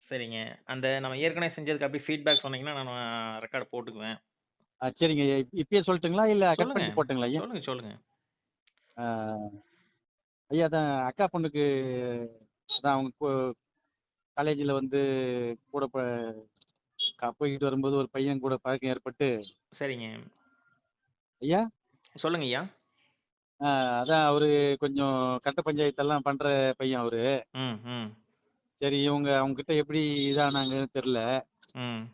சரிங்க. அந்த நம்ம ஏற்கனவே செஞ்சதுக்கு அப்படியே ஃபீட்பேக் சொன்னீங்கன்னா, நான் ரெக்கார்ட் போட்டுக்குவேன். சரிங்க ஐயா. இப்பயே சொல்லட்டுங்களா? இல்ல கட் சொல்லுங்க. பண்ணிட்டு போட்டுங்களா ஐயா? சொல்லுங்க, சொல்லுங்க. ஆ ஐயா அதான் அக்கா பொண்ணுக்கு அதான் அவங்க காலேஜ்ல வந்து கூட போய்க்கிட்டு வரும்போது ஒரு பையன் கூட பழக்கம் ஏற்பட்டு சரிங்க. ஐயா சொல்லுங்கய்யா. ஆ அதான் அவரு கொஞ்சம் கட்ட பஞ்சாயத்தெல்லாம் பண்ற பையன் அவரு. ம், ம், சரி அவங்க கிட்ட எப்படி இதானாங்கன்னு தெரியல. ம்.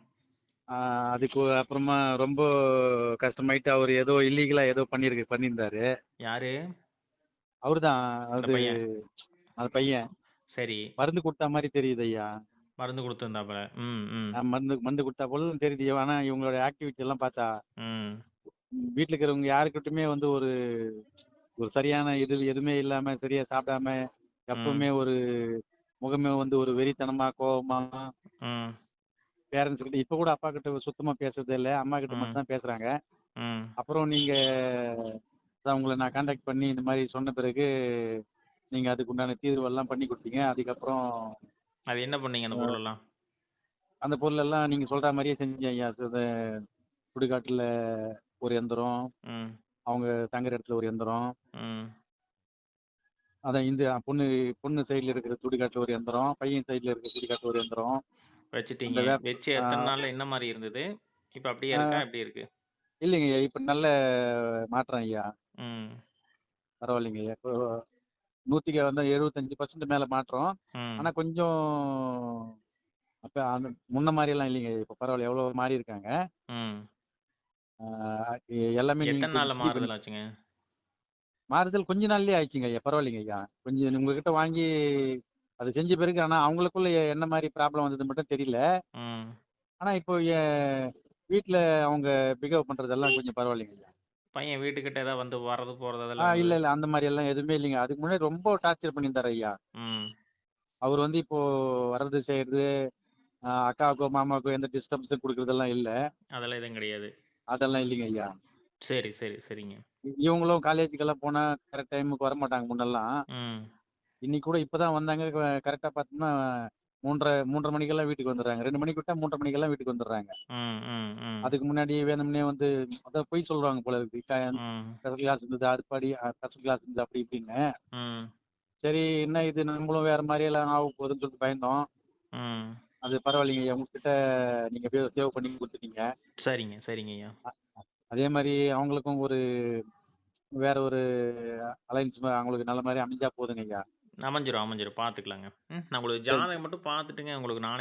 ஆ அதுக்கு அப்புறமா ரொம்ப கஷ்டமாயிட்டு அவரு ஏதோ இல்லீகலா ஏதோ பண்ணியிருந்தாரு. யாரு? அவருதான் அந்த அது பையன். அந்த பையன். சரி. மருந்து குடுத்தா மாரி தெரியுது ஐயா. மருந்து குடுத்திருந்தாப்புல. ம், ம், மருந்து மருந்து குடுத்தா போல தெரியுது. ஆனா இவங்களோட ஆக்டிவிட்டி எல்லாம் பார்த்தா, ம், வீட்ல இருக்கிறவங்க யாருக்கிட்டுமே வந்து ஒரு ஒரு சரியான இது எதுவுமே இல்லாம, சரியா சாப்பிடாம, ம், எப்பவுமே ஒரு முகமே வந்து ஒரு வெறித்தனமா, கோவமா, ம், பேரண்ட்ஸ் கிட்ட இப்ப கூட அப்பா கிட்ட சுத்தமா பேசுறதே இல்ல. அம்மா கிட்ட ம், மட்டும் தான் பேசுறாங்க. ம். அப்புறம் நீங்க அதான் உங்கள நான் கான்டாக்ட் பண்ணி இந்த மாரி சொன்ன பிறகு, நீங்க அதுக்கு உண்டான தீர்வெல்லாம் பண்ணி குடுத்தீங்க. அதுக்கப்புறம் அது என்ன பண்ணீங்க அந்த அ பொருளெல்லாம்? அந்த பொருளெல்லாம் நீங்க சொல்ற மாரியே செஞ்சேன் ஐயா. சுடுகாட்டுல ஒரு எந்திரம், ம், அவங்க தங்குற இடத்துல ஒரு எந்திரம், ம். அதான் இந்த பொண்ணு பொண்ணு சைடுல இருக்கிற சுடுகாட்டுல ஒரு எந்திரம், பையன் சைடுல இருக்கிற சுடுகாட்டுல ஒரு எந்திரம். அந்த வச்சுட்டீங்க. வச்சு ஆ எத்தன நாள்ல என்ன மாரி இருந்தது? இப்ப அப்படியே இருக்கா? ஆ எப்படி இருக்கு? இல்லைங்கய்யா. இப்ப நல்ல மாற்றம் ஐயா. ம், பரவாயில்லைங்கய்யா. இப்போ 100க்கு வந்து 75% மேல மாற்றம். ம், ஆனா கொஞ்சம் அப்ப அந்த முன்ன மாரியெல்லாம் இல்லைங்க. இப்ப பரவால்ல எவ்வளோ மாறியிருக்காங்க. ம். ஆ எல்லாமே நீங்க எத்தன கொஞ்சம் நாள்ல சரி பண்ணி மாறுதல் ஆச்சுங்க? மாறுதல் கொஞ்ச நாள்லயே ஆயிடுச்சுங்க ஐயா. பரவாயில்லைங்க ஐயா. கொஞ்சம் உங்ககிட்ட வாங்கி அது செஞ்ச பிறகு ஆனா அவங்களுக்குள்ள என்ன மாரி ப்ராப்ளம் வந்ததுன்னு மட்டும் தெரியல. ம். ஆனா இப்போ வீட்ல அவங்க பிஹேவ் பண்றதெல்லாம் கொஞ்சம் பரவாயில்லைங்க ஐயா. பையன் வீட்டுக்கிட்ட ஏதாவது வந்து வர்றது, போறது அதெல்லாம் இல்ல, இருந்தது? இல்ல. அந்த மாரி எல்லாம் எதுவுமே இல்லைங்க. அதுக்கு முன்னாடி ரொம்ப டார்ச்சர் பண்ணியிருந்தாரு ஐயா. ம். அவரு வந்து இப்போ வர்றது, செய்றது, அக்காவுக்கோ, மாமாவுக்கோ எந்த டிஸ்டர்பன்ஸும் குடுக்குறதெல்லாம் இல்ல. அதெல்லாம் எதுவும் கிடையாது. அதெல்லாம் இல்லைங்க ஐயா. சரி, சரி, சரிங்க. இவங்களும் காலேஜுக்கெல்லாம் போனா கரெக்ட் டைமுக்கு வரமாட்டாங்க முன்னெல்லாம். ம். இன்னைக்கு கூட இப்பதான் வந்தாங்க. கரெக்ட்டா பார்த்தோம்னா 3:30 மணிக்கெல்லாம் வீட்டுக்கு வந்துடுறாங்க. 2 மணிக்கு விட்டா 3:30 மணிக்கெல்லாம் வீட்டுக்கு வந்துடுறாங்க. ம், ம், ம், அதுக்கு முன்னாடி வேணும்னே வந்து அதான் பொய் சொல்றாங்க போல இருக்கு. ம், ஸ்பெஷல் கிளாஸ் இருந்தது, அது படி ஸ்பெஷல் கிளாஸ் இருந்தது அப்படி இப்படின்னு. ம், சரி என்ன இது நம்மளும் வேற மாரி எல்லாம் ஆக போகுதுன்னு சொல்லிட்டு பயந்தோம். ம். அது பரவாயில்லைங்க. உங்ககிட்ட நீங்க சேவ் பண்ணி குடுத்துட்டீங்க. சரிங்க, சரிங்கய்யா. அதே மாரி அவங்களுக்கும் வேற ஒரு அலைன்ஸ் அவங்களுக்கு நல்ல மாரி அமைஞ்சா போதுங்கய்யா. அமைஞ்சிரும், அமைஞ்சிரும். பார்த்துக்கலாங்க. ம். நான் உங்களுக்கு சரிங்க. ஜாதகம் மட்டும் பார்த்துட்டுங்க, உங்களுக்கு நாளைக்கு